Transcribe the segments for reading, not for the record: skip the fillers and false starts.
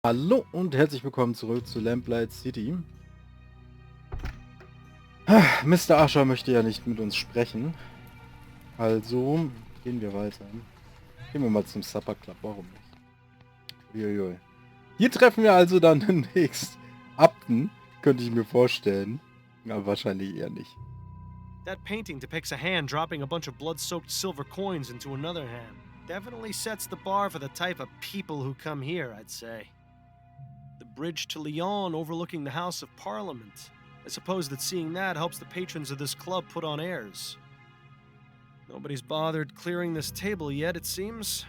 Hallo und herzlich willkommen zurück zu Lamplight City. Mr. Ascher möchte ja nicht mit uns sprechen. Also gehen wir weiter. Gehen wir mal zum Supper Club, warum nicht? Uiuiui. Hier treffen wir also dann demnächst Abten, könnte ich mir vorstellen. Aber wahrscheinlich eher nicht. That painting depicts a hand dropping a bunch of blood-soaked silver coins into another hand. Definitely sets the bar for the type of people who come here, I'd say. The bridge to Lyon overlooking the House of Parliament. I suppose that seeing that helps the patrons of this club put on airs. Nobody's bothered clearing this table yet, it seems.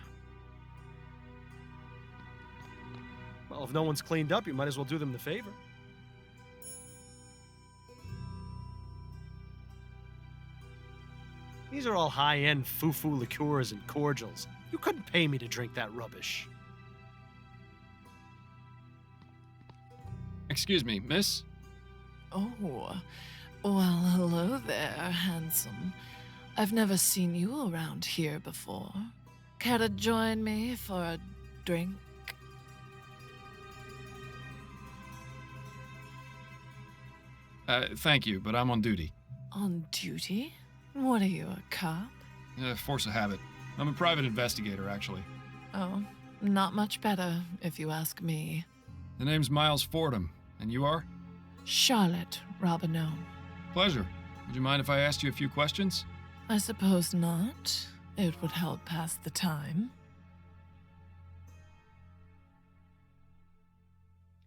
Well, if no one's cleaned up, you might as well do them the favor. These are all high-end foo-foo liqueurs and cordials. You couldn't pay me to drink that rubbish. Excuse me, miss? Oh, well, hello there, handsome. I've never seen you around here before. Care to join me for a drink? Thank you, but I'm on duty. On duty? What are you, a cop? Force of habit. I'm a private investigator, actually. Oh, not much better, if you ask me. The name's Miles Fordham, and you are? Charlotte Robineau. Pleasure. Would you mind if I asked you a few questions? I suppose not. It would help pass the time.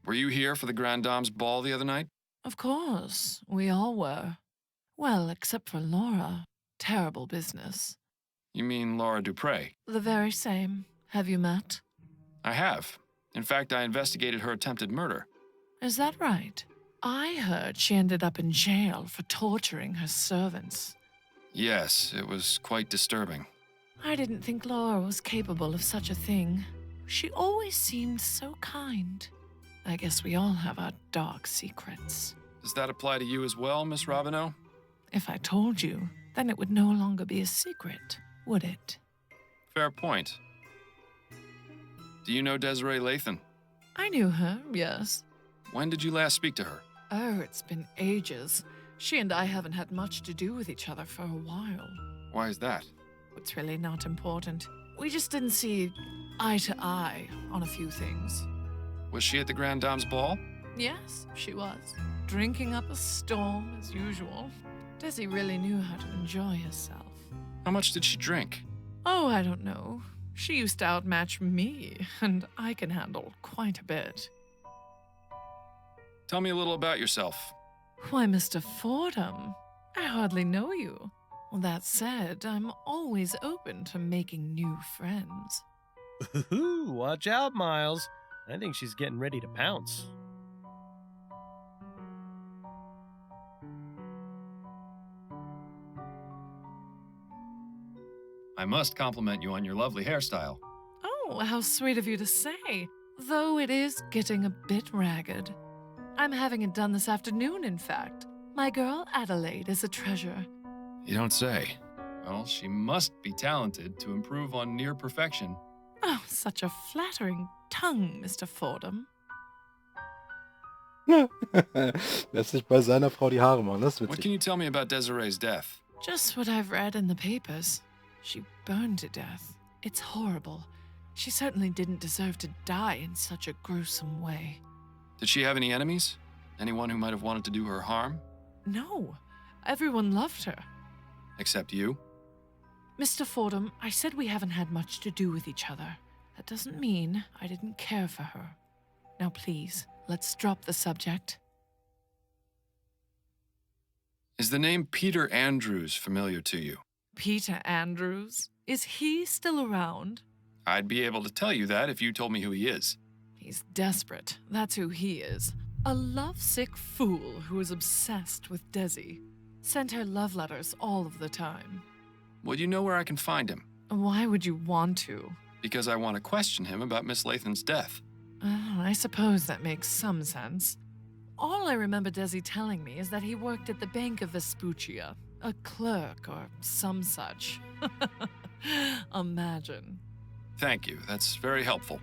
Were you here for the Grand Dame's ball the other night? Of course, we all were. Well, except for Laura. Terrible business. You mean Laura Dupre? The very same. Have you met? I have. In fact, I investigated her attempted murder. Is that right? I heard she ended up in jail for torturing her servants. Yes, it was quite disturbing. I didn't think Laura was capable of such a thing. She always seemed so kind. I guess we all have our dark secrets. Does that apply to you as well, Miss Robineau? If I told you, then it would no longer be a secret, would it? Fair point. Do you know Desiree Lathan? I knew her, yes. When did you last speak to her? Oh, it's been ages. She and I haven't had much to do with each other for a while. Why is that? It's really not important. We just didn't see eye to eye on a few things. Was she at the Grand Dame's ball? Yes, she was. Drinking up a storm, as usual. Desi really knew how to enjoy herself. How much did she drink? Oh, I don't know. She used to outmatch me, and I can handle quite a bit. Tell me a little about yourself. Why, Mr. Fordham, I hardly know you. That said, I'm always open to making new friends. Ooh, watch out, Miles. I think she's getting ready to pounce. I must compliment you on your lovely hairstyle. Oh, how sweet of you to say. Though it is getting a bit ragged. I'm having it done this afternoon, in fact. My girl Adelaide is a treasure. You don't say. Well, she must be talented to improve on near perfection. Oh, such a flattering tongue, Mr. Fordham. Lässt sich bei seiner Frau die Haare machen, das ist What witzig. can you tell me about Desiree's death? Just what I've read in the papers. She burned to death. It's horrible. She certainly didn't deserve to die in such a gruesome way. Did she have any enemies? Anyone who might have wanted to do her harm? No, everyone loved her. Except you? Mr. Fordham, I said we haven't had much to do with each other. That doesn't mean I didn't care for her. Now please, let's drop the subject. Is the name Peter Andrews familiar to you? Peter Andrews? Is he still around? I'd be able to tell you that if you told me who he is. He's desperate. That's who he is. A lovesick fool who is obsessed with Desi. Sent her love letters all of the time. Would you know where I can find him? Why would you want to? Because I want to question him about Miss Lathan's death. I suppose that makes some sense. All I remember Desi telling me is that he worked at the Bank of Vespuccia, a clerk or some such. Imagine. Thank you. That's very helpful.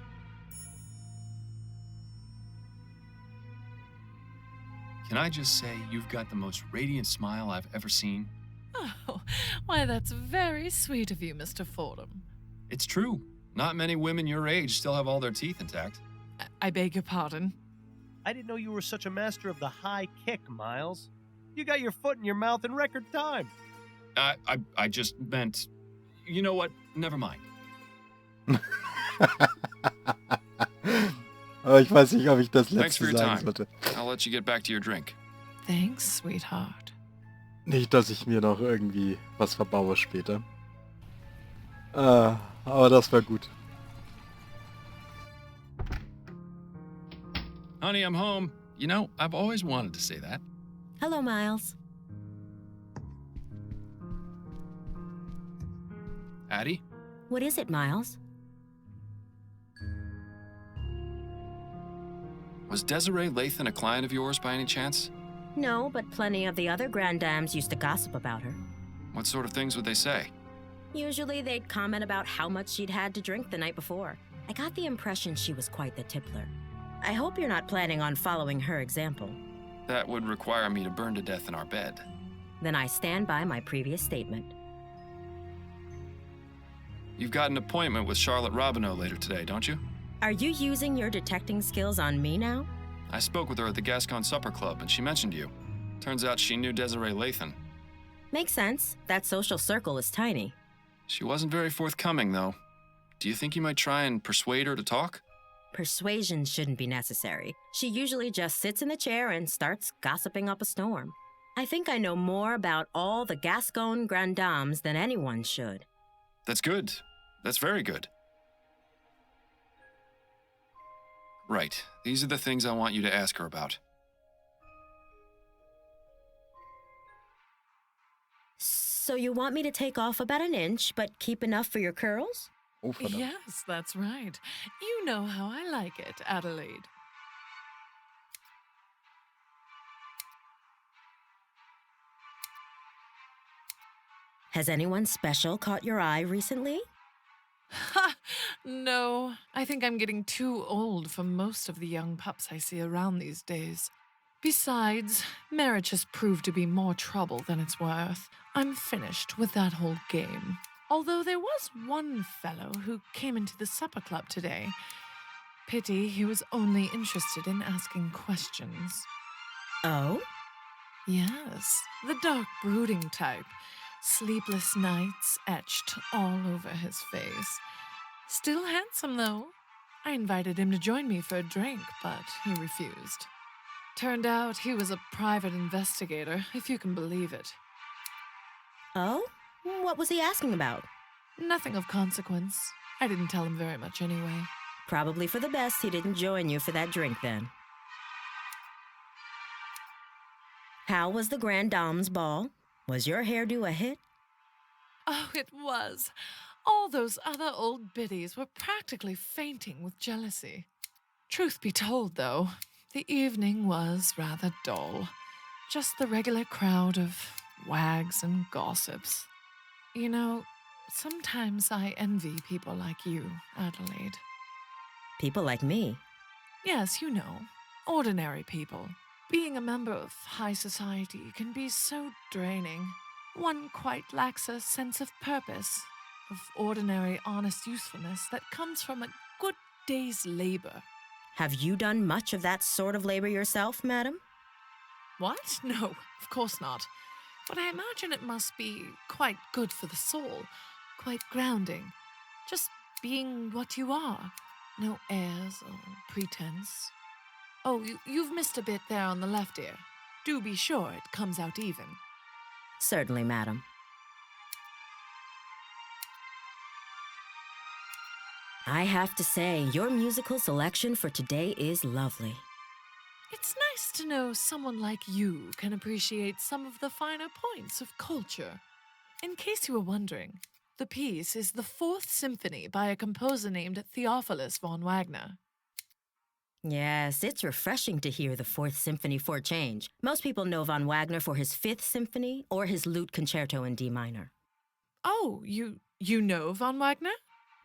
Can I just say you've got the most radiant smile I've ever seen? Oh, why, that's very sweet of you, Mr. Fordham. It's true. Not many women your age still have all their teeth intact. I beg your pardon? I didn't know you were such a master of the high kick, Miles. You got your foot in your mouth in record time. I just meant... You know what? Never mind. Aber ich weiß nicht, ob ich das Thanks for letzte your sagen time. sollte. I'll let you get back to your drink. Thanks, sweetheart. Nicht, dass ich mir noch irgendwie was verbaue später. Aber das war gut. Honey, I'm home. You know, I've always wanted to say that. Hello, Miles. Addie? What is it, Miles? Was Desiree Lathan a client of yours by any chance? No, but plenty of the other grand dames used to gossip about her. What sort of things would they say? Usually they'd comment about how much she'd had to drink the night before. I got the impression she was quite the tippler. I hope you're not planning on following her example. That would require me to burn to death in our bed. Then I stand by my previous statement. You've got an appointment with Charlotte Robineau later today, don't you? Are you using your detecting skills on me now? I spoke with her at the Gascon Supper Club, and she mentioned you. Turns out she knew Desiree Lathan. Makes sense. That social circle is tiny. She wasn't very forthcoming, though. Do you think you might try and persuade her to talk? Persuasion shouldn't be necessary. She usually just sits in the chair and starts gossiping up a storm. I think I know more about all the Gascon grand dames than anyone should. That's good. That's very good. Right. These are the things I want you to ask her about. So you want me to take off about an inch, but keep enough for your curls? Oh, verdammt. Yes, that's right. You know how I like it, Adelaide. Has anyone special caught your eye recently? Ha! No, I think I'm getting too old for most of the young pups I see around these days. Besides, marriage has proved to be more trouble than it's worth. I'm finished with that whole game. Although there was one fellow who came into the supper club today. Pity he was only interested in asking questions. Oh? Yes, the dark brooding type. Sleepless nights etched all over his face. Still handsome, though. I invited him to join me for a drink, but he refused. Turned out he was a private investigator, if you can believe it. Oh? What was he asking about? Nothing of consequence. I didn't tell him very much anyway. Probably for the best he didn't join you for that drink then. How was the Grand Dame's ball? Was your hairdo a hit? Oh, it was. All those other old biddies were practically fainting with jealousy. Truth be told, though, the evening was rather dull. Just the regular crowd of wags and gossips. You know, sometimes I envy people like you, Adelaide. People like me. Yes, you know, ordinary people. Being a member of high society can be so draining. One quite lacks a sense of purpose, of ordinary honest usefulness that comes from a good day's labor. Have you done much of that sort of labor yourself, madam? What? No, of course not. But I imagine it must be quite good for the soul, quite grounding. Just being what you are. No airs or pretense. Oh, you've missed a bit there on the left ear. Do be sure it comes out even. Certainly, madam. I have to say, your musical selection for today is lovely. It's nice to know someone like you can appreciate some of the finer points of culture. In case you were wondering, the piece is the Fourth Symphony by a composer named Theophilus von Wagner. Yes, it's refreshing to hear the Fourth Symphony for a change. Most people know von Wagner for his Fifth Symphony or his Lute Concerto in D minor. Oh, you know von Wagner?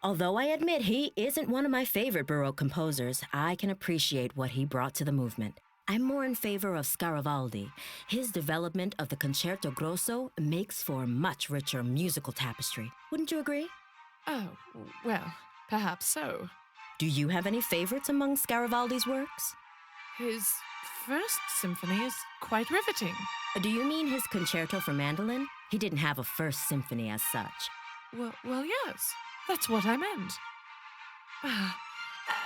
Although I admit he isn't one of my favorite Baroque composers, I can appreciate what he brought to the movement. I'm more in favor of Scaravaldi. His development of the Concerto Grosso makes for a much richer musical tapestry. Wouldn't you agree? Oh, well, perhaps so. Do you have any favorites among Scaravaldi's works? His first symphony is quite riveting. Do you mean his Concerto for Mandolin? He didn't have a first symphony as such. Well, yes. That's what I meant.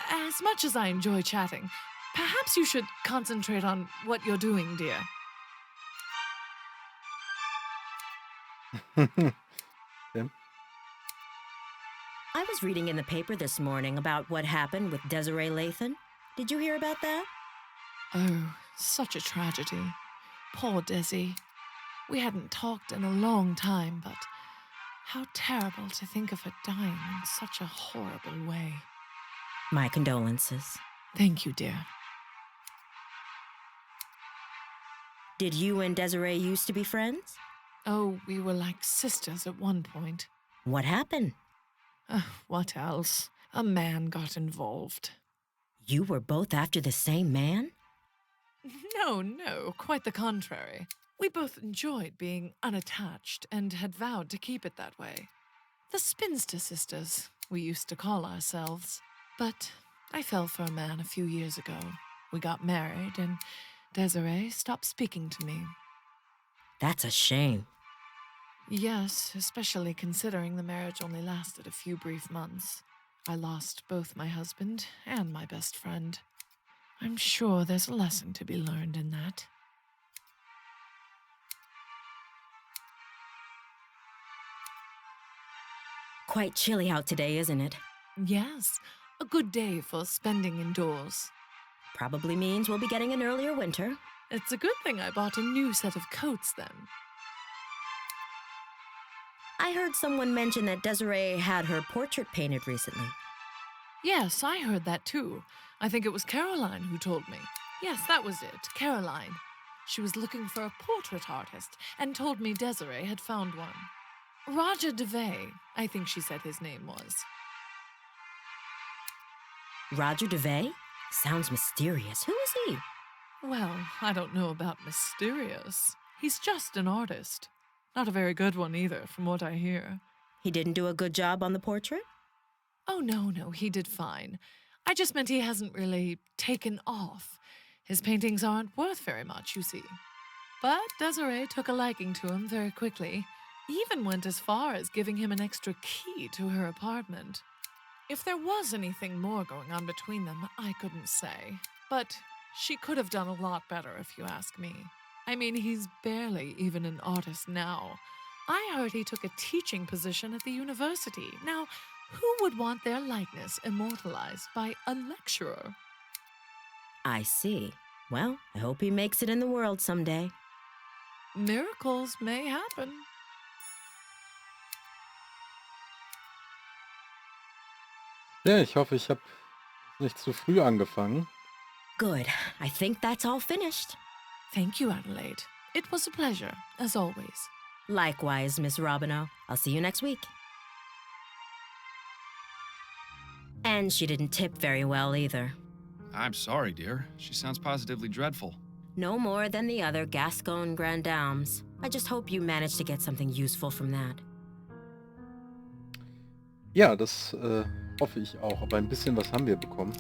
As much as I enjoy chatting, perhaps you should concentrate on what you're doing, dear. Okay. I was reading in the paper this morning about what happened with Desiree Lathan. Did you hear about that? Oh, such a tragedy. Poor Desi. We hadn't talked in a long time, but how terrible to think of her dying in such a horrible way. My condolences. Thank you, dear. Did you and Desiree used to be friends? Oh, we were like sisters at one point. What happened? What else? A man got involved. You were both after the same man? No, quite the contrary. We both enjoyed being unattached and had vowed to keep it that way. The Spinster Sisters, we used to call ourselves. But I fell for a man a few years ago. We got married, and Desiree stopped speaking to me. That's a shame. Yes, especially considering the marriage only lasted a few brief months. I lost both my husband and my best friend. I'm sure there's a lesson to be learned in that. Quite chilly out today, isn't it? Yes, a good day for spending indoors. Probably means we'll be getting an earlier winter. It's a good thing I bought a new set of coats then. I heard someone mention that Desiree had her portrait painted recently. Yes, I heard that too. I think it was Caroline who told me. Yes, that was it, Caroline. She was looking for a portrait artist and told me Desiree had found one. Roger DeVay, I think she said his name was. Roger DeVay? Sounds mysterious. Who is he? Well, I don't know about mysterious. He's just an artist. Not a very good one either, from what I hear. He didn't do a good job on the portrait? Oh, no, he did fine. I just meant he hasn't really taken off. His paintings aren't worth very much, you see. But Desiree took a liking to him very quickly, even went as far as giving him an extra key to her apartment. If there was anything more going on between them, I couldn't say. But she could have done a lot better, if you ask me. I mean, he's barely even an artist now. I heard he took a teaching position at the university. Now, who would want their likeness immortalized by a lecturer? I see. Well, I hope he makes it in the world someday. Miracles may happen. Ja, ich hoffe, ich habe nicht zu früh angefangen. Good. I think that's all finished. Thank you, Adelaide. It was a pleasure, as always. Likewise, Miss Robinow. I'll see you next week. And she didn't tip very well either. I'm sorry, dear. She sounds positively dreadful. No more than the other Gascon Grand Dames. I just hope you managed to get something useful from that. Ja, das hoffe ich auch. Aber ein bisschen was haben wir bekommen.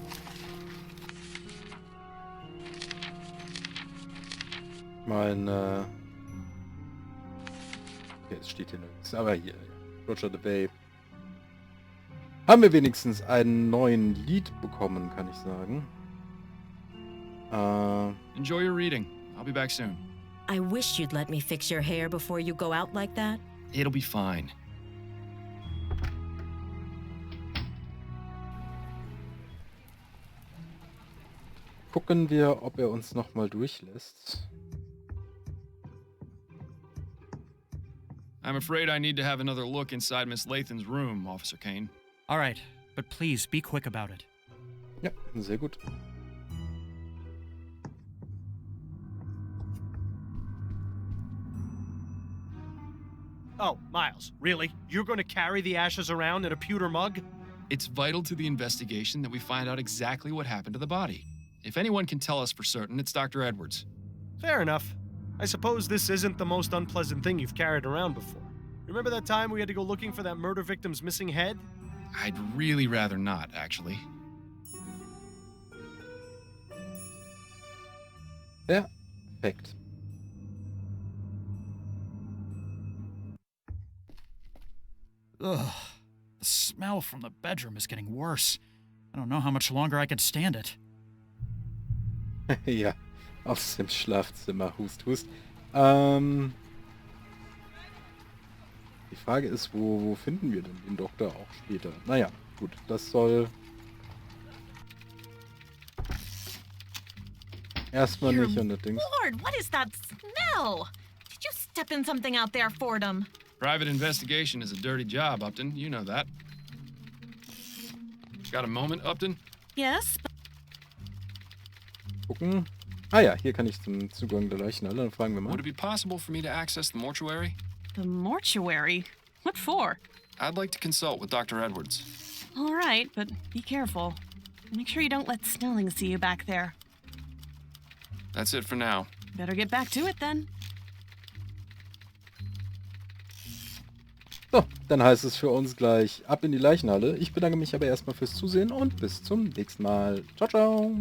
Okay, es steht hier nirgends. Aber hier, Roger DeVay. Haben wir wenigstens einen neuen Lied bekommen, kann ich sagen. Enjoy your reading. I'll be back soon. I wish you'd let me fix your hair before you go out like that. It'll be fine. Gucken wir, ob er uns nochmal durchlässt. I'm afraid I need to have another look inside Miss Lathan's room, Officer Kane. All right, but please be quick about it. Ja, sehr gut. Oh, Miles, really? You're going to carry the ashes around in a pewter mug? It's vital to the investigation that we find out exactly what happened to the body. If anyone can tell us for certain, it's Dr. Edwards. Fair enough. I suppose this isn't the most unpleasant thing you've carried around before. Remember that time we had to go looking for that murder victim's missing head? I'd really rather not, actually. Perfekt. Ugh. The smell from the bedroom is getting worse. I don't know how much longer I can stand it. Ja, aus dem Schlafzimmer. Hust, hust. Die Frage ist, wo finden wir denn den Doktor auch später? Naja, gut, das soll erstmal Dear nicht an das Ding. Lord, what is that smell? Did you step in something out there, Fordham? Private investigation is a dirty job, Upton. You know that. Got a moment, Upton? Yes, Gucken. Ah ja, hier kann ich zum Zugang der Leichenhalle. Dann fragen wir mal. Would it be possible for me to access the mortuary? the mortuary. What for? I'd like to consult with Dr. Edwards. All right, but be careful. Make sure you don't let Snelling see you back there. That's it for now. Better get back to it then. So, dann heißt es für uns gleich ab in die Leichenhalle. Ich bedanke mich aber erstmal fürs Zusehen und bis zum nächsten Mal. Ciao, ciao.